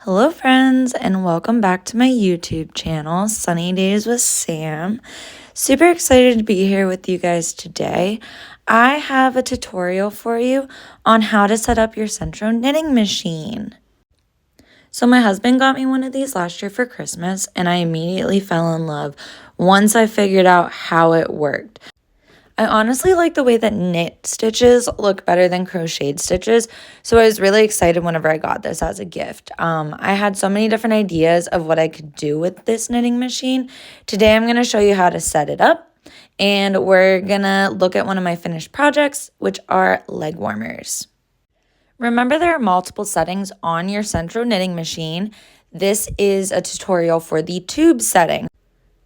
Hello friends, and welcome back to my YouTube channel, Sunny Days with Sam. Super excited to be here with you guys today. I have a tutorial for you on how to set up your Sentro knitting machine. So my husband got me one of these last year for Christmas, and I immediately fell in love once I figured out how it worked. I honestly like the way that knit stitches look better than crocheted stitches, so I was really excited whenever I got this as a gift. I had so many different ideas of what I could do with this knitting machine. Today I'm going to show you how to set it up, and we're going to look at one of my finished projects, which are leg warmers. Remember, there are multiple settings on your Sentro knitting machine. This is a tutorial for the tube setting.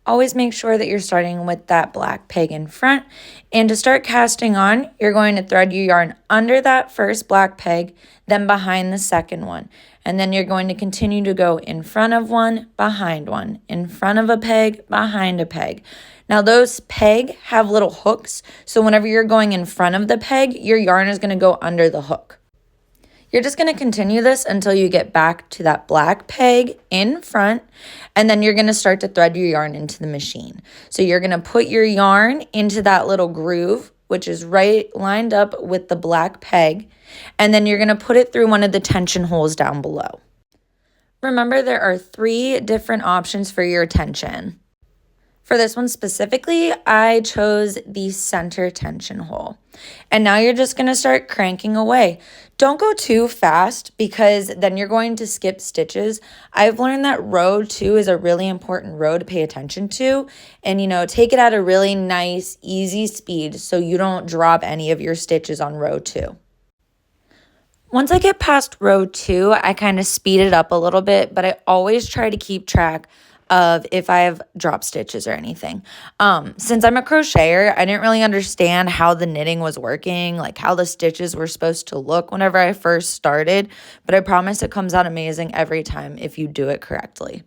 Always make sure that you're starting with that black peg in front. And to start casting on, you're going to thread your yarn under that first black peg, then behind the second one. And then you're going to continue to go in front of one, behind one, in front of a peg, behind a peg. Now those peg have little hooks, so whenever you're going in front of the peg, your yarn is going to go under the hook. You're just going to continue this until you get back to that black peg in front, and then you're going to start to thread your yarn into the machine. So you're going to put your yarn into that little groove, which is right lined up with the black peg, and then you're going to put it through one of the tension holes down below. Remember, there are 3 different options for your tension. For this one specifically, I chose the center tension hole. And now you're just going to start cranking away. Don't go too fast because then you're going to skip stitches. I've learned that row 2 is a really important row to pay attention to. And, take it at a really nice, easy speed so you don't drop any of your stitches on row 2. Once I get past row 2, I kind of speed it up a little bit, but I always try to keep track of if I have drop stitches or anything. Since I'm a crocheter, I didn't really understand how the knitting was working, like how the stitches were supposed to look whenever I first started, but I promise it comes out amazing every time if you do it correctly.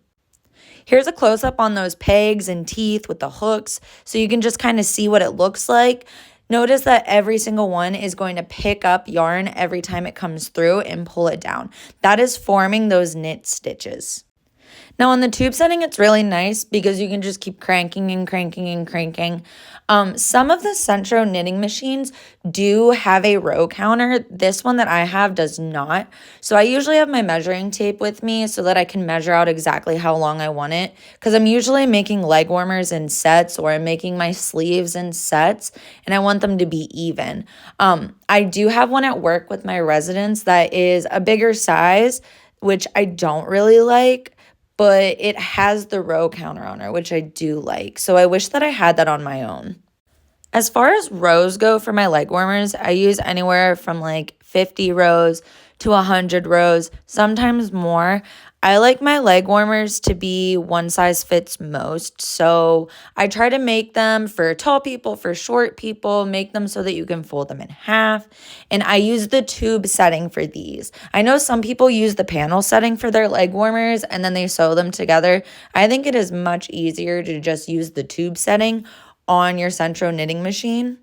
Here's a close-up on those pegs and teeth with the hooks, so you can just kind of see what it looks like. Notice that every single one is going to pick up yarn every time it comes through and pull it down. That is forming those knit stitches. Now on the tube setting, it's really nice because you can just keep cranking and cranking and cranking. Some of the Sentro knitting machines do have a row counter. This one that I have does not. So I usually have my measuring tape with me so that I can measure out exactly how long I want it. Because I'm usually making leg warmers in sets, or I'm making my sleeves in sets, and I want them to be even. I do have one at work with my residents that is a bigger size, which I don't really like, but it has the row counter on her, which I do like. So I wish that I had that on my own. As far as rows go for my leg warmers, I use anywhere from like 50 rows to 100 rows, sometimes more. I like my leg warmers to be one size fits most. So I try to make them for tall people, for short people, make them so that you can fold them in half. And I use the tube setting for these. I know some people use the panel setting for their leg warmers and then they sew them together. I think it is much easier to just use the tube setting on your Sentro knitting machine.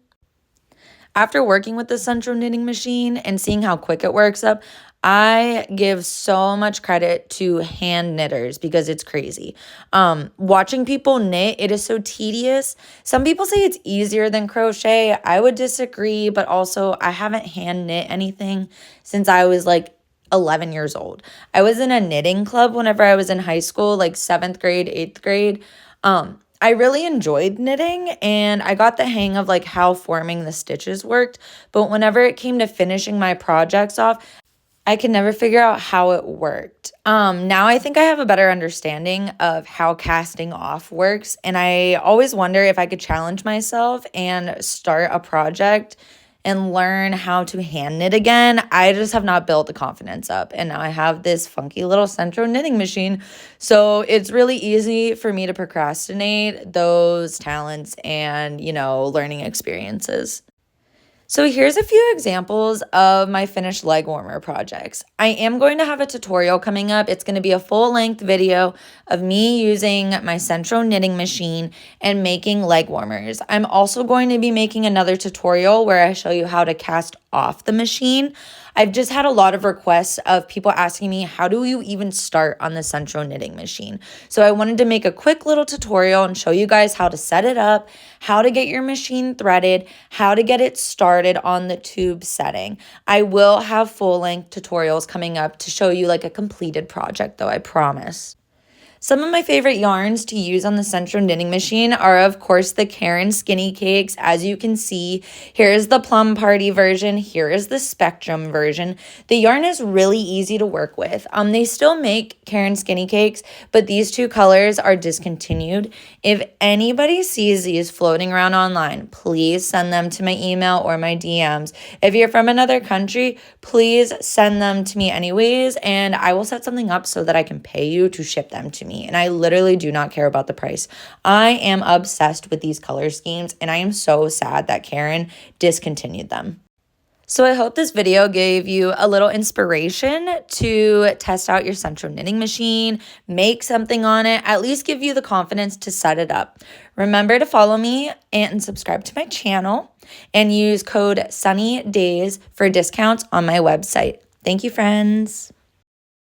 After working with the Sentro knitting machine and seeing how quick it works up, I give so much credit to hand knitters because it's crazy. Watching people knit, it is so tedious. Some people say it's easier than crochet. I would disagree, but also I haven't hand knit anything since I was like 11 years old. I was in a knitting club whenever I was in high school, like 7th grade, 8th grade. I really enjoyed knitting and I got the hang of like how forming the stitches worked. But whenever it came to finishing my projects off, I could never figure out how it worked. Now I think I have a better understanding of how casting off works. And I always wonder if I could challenge myself and start a project and learn how to hand knit again. I just have not built the confidence up. And now I have this funky little Sentro knitting machine. So it's really easy for me to procrastinate those talents and, learning experiences. So here's a few examples of my finished leg warmer projects. I am going to have a tutorial coming up. It's going to be a full-length video of me using my Sentro knitting machine and making leg warmers. I'm also going to be making another tutorial where I show you how to cast off the machine. I've just had a lot of requests of people asking me, how do you even start on the Sentro knitting machine? So I wanted to make a quick little tutorial and show you guys how to set it up, how to get your machine threaded, how to get it started on the tube setting. I will have full-length tutorials coming up to show you like a completed project though, I promise. Some of my favorite yarns to use on the Sentro knitting machine are, of course, the Caron Skinny Cakes. As you can see, here is the Plum Party version. Here is the Spectrum version. The yarn is really easy to work with. They still make Caron Skinny Cakes, but these two colors are discontinued. If anybody sees these floating around online, please send them to my email or my DMs. If you're from another country, please send them to me anyways, and I will set something up so that I can pay you to ship them to me. And I literally do not care about the price. I am obsessed with these color schemes, and I am so sad that Caron discontinued them. So I hope this video gave you a little inspiration to test out your Sentro knitting machine, make something on it, at least give you the confidence to set it up. Remember to follow me and subscribe to my channel and use code SunnyDaze for discounts on my website. Thank you, friends.